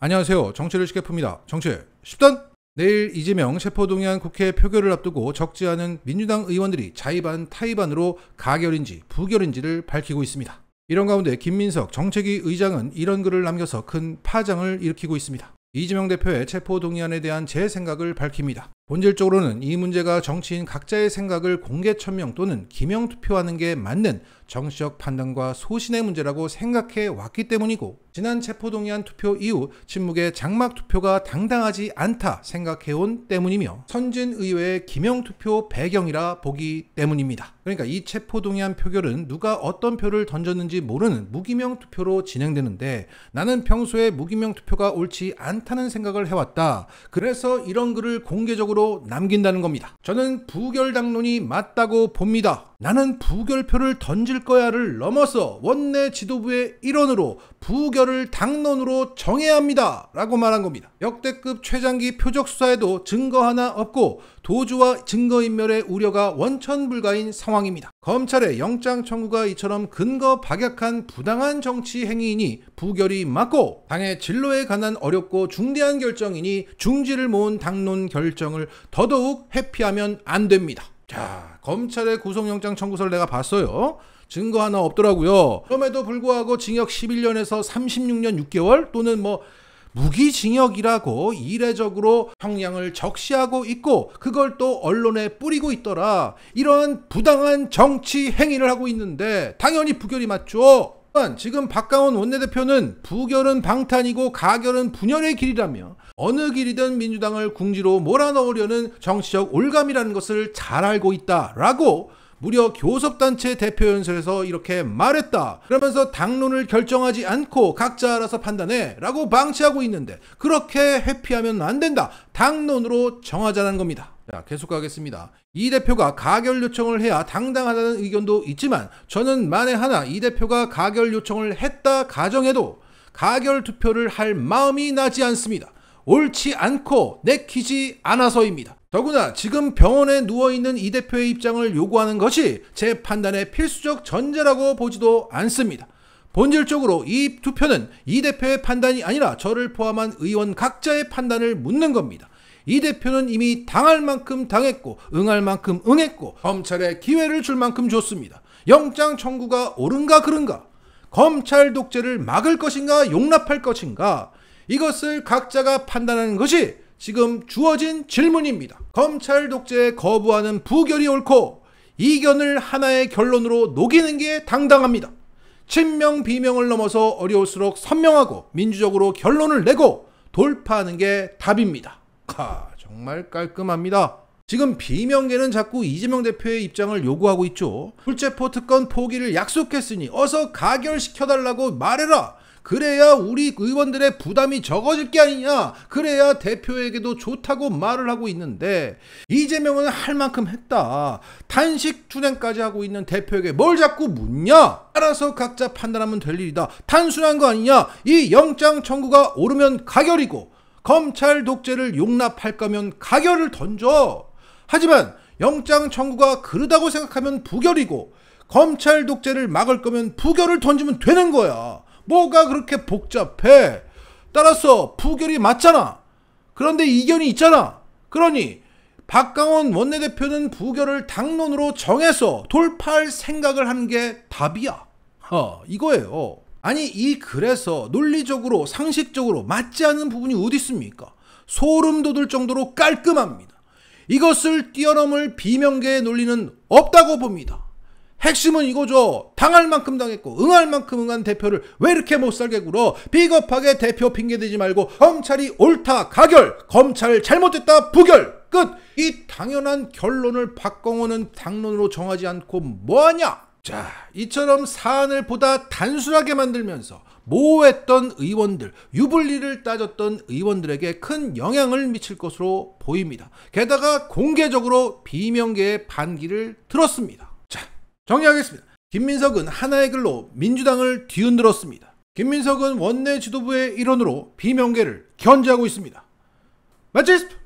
안녕하세요. 정치를 쉽게 풉니다. 정치 쉽던! 내일 이재명 체포동의안 국회 표결을 앞두고 적지 않은 민주당 의원들이 자의반 타의반으로 가결인지 부결인지를 밝히고 있습니다. 이런 가운데 김민석 정책위 의장은 이런 글을 남겨서 큰 파장을 일으키고 있습니다. 이재명 대표의 체포동의안에 대한 제 생각을 밝힙니다. 본질적으로는 이 문제가 정치인 각자의 생각을 공개 천명 또는 기명 투표하는 게 맞는 정치적 판단과 소신의 문제라고 생각해 왔기 때문이고, 지난 체포동의안 투표 이후 침묵의 장막 투표가 당당하지 않다 생각해온 때문이며, 선진의회의 기명 투표 배경이라 보기 때문입니다. 그러니까 이 체포동의안 표결은 누가 어떤 표를 던졌는지 모르는 무기명 투표로 진행되는데, 나는 평소에 무기명 투표가 옳지 않다는 생각을 해왔다. 그래서 이런 글을 공개적으로 남긴다는 겁니다. 저는 부결 당론이 맞다고 봅니다. 나는 부결표를 던질 거야를 넘어서 원내 지도부의 일원으로 부결을 당론으로 정해야 합니다 라고 말한 겁니다. 역대급 최장기 표적 수사에도 증거 하나 없고 도주와 증거인멸의 우려가 원천불가인 상황입니다. 검찰의 영장 청구가 이처럼 근거 박약한 부당한 정치 행위이니 부결이 맞고, 당의 진로에 관한 어렵고 중대한 결정이니 중지를 모은 당론 결정을 더더욱 회피하면 안 됩니다. 자, 검찰의 구속영장 청구서를 내가 봤어요. 증거 하나 없더라고요. 그럼에도 불구하고 징역 11년에서 36년 6개월 또는 무기징역이라고 이례적으로 형량을 적시하고 있고, 그걸 또 언론에 뿌리고 있더라. 이러한 부당한 정치 행위를 하고 있는데 당연히 부결이 맞죠. 지금 박강원 원내대표는 부결은 방탄이고 가결은 분열의 길이라며 어느 길이든 민주당을 궁지로 몰아넣으려는 정치적 올감이라는 것을 잘 알고 있다라고 무려 교섭단체 대표연설에서 이렇게 말했다. 그러면서 당론을 결정하지 않고 각자 알아서 판단해 라고 방치하고 있는데, 그렇게 회피하면 안 된다. 당론으로 정하자는 겁니다. 자, 계속 가겠습니다. 이 대표가 가결 요청을 해야 당당하다는 의견도 있지만, 저는 만에 하나 이 대표가 가결 요청을 했다 가정해도 가결 투표를 할 마음이 나지 않습니다. 옳지 않고 내키지 않아서입니다. 더구나 지금 병원에 누워있는 이 대표의 입장을 요구하는 것이 제 판단의 필수적 전제라고 보지도 않습니다. 본질적으로 이 투표는 이 대표의 판단이 아니라 저를 포함한 의원 각자의 판단을 묻는 겁니다. 이 대표는 이미 당할 만큼 당했고 응할 만큼 응했고 검찰에 기회를 줄 만큼 줬습니다. 영장 청구가 옳은가 그른가, 검찰 독재를 막을 것인가 용납할 것인가, 이것을 각자가 판단하는 것이 지금 주어진 질문입니다. 검찰 독재에 거부하는 부결이 옳고 이견을 하나의 결론으로 녹이는 게 당당합니다. 친명 비명을 넘어서 어려울수록 선명하고 민주적으로 결론을 내고 돌파하는 게 답입니다. 정말 깔끔합니다. 지금 비명계는 자꾸 이재명 대표의 입장을 요구하고 있죠. 불체포 특권 포기를 약속했으니 어서 가결시켜달라고 말해라. 그래야 우리 의원들의 부담이 적어질 게 아니냐. 그래야 대표에게도 좋다고 말을 하고 있는데, 이재명은 할 만큼 했다. 단식 투쟁까지 하고 있는 대표에게 뭘 자꾸 묻냐. 알아서 각자 판단하면 될 일이다. 단순한 거 아니냐. 이 영장 청구가 오르면 가결이고 검찰 독재를 용납할 거면 가결을 던져. 하지만 영장 청구가 그르다고 생각하면 부결이고 검찰 독재를 막을 거면 부결을 던지면 되는 거야. 뭐가 그렇게 복잡해? 따라서 부결이 맞잖아. 그런데 이견이 있잖아. 그러니 박강원 원내대표는 부결을 당론으로 정해서 돌파할 생각을 하는 게 답이야. 이거예요. 아니, 이 글에서 논리적으로 상식적으로 맞지 않는 부분이 어디 있습니까? 소름 돋을 정도로 깔끔합니다. 이것을 뛰어넘을 비명계의 논리는 없다고 봅니다. 핵심은 이거죠. 당할 만큼 당했고 응할 만큼 응한 대표를 왜 이렇게 못살게 굴어? 비겁하게 대표 핑계대지 말고 검찰이 옳다 가결, 검찰 잘못됐다 부결, 끝! 이 당연한 결론을 박광원은 당론으로 정하지 않고 뭐하냐? 자, 이처럼 사안을 보다 단순하게 만들면서 모호했던 의원들, 유불리를 따졌던 의원들에게 큰 영향을 미칠 것으로 보입니다. 게다가 공개적으로 비명계의 반기를 들었습니다. 자, 정리하겠습니다. 김민석은 하나의 글로 민주당을 뒤흔들었습니다. 김민석은 원내 지도부의 일원으로 비명계를 견제하고 있습니다. 마치겠습니다.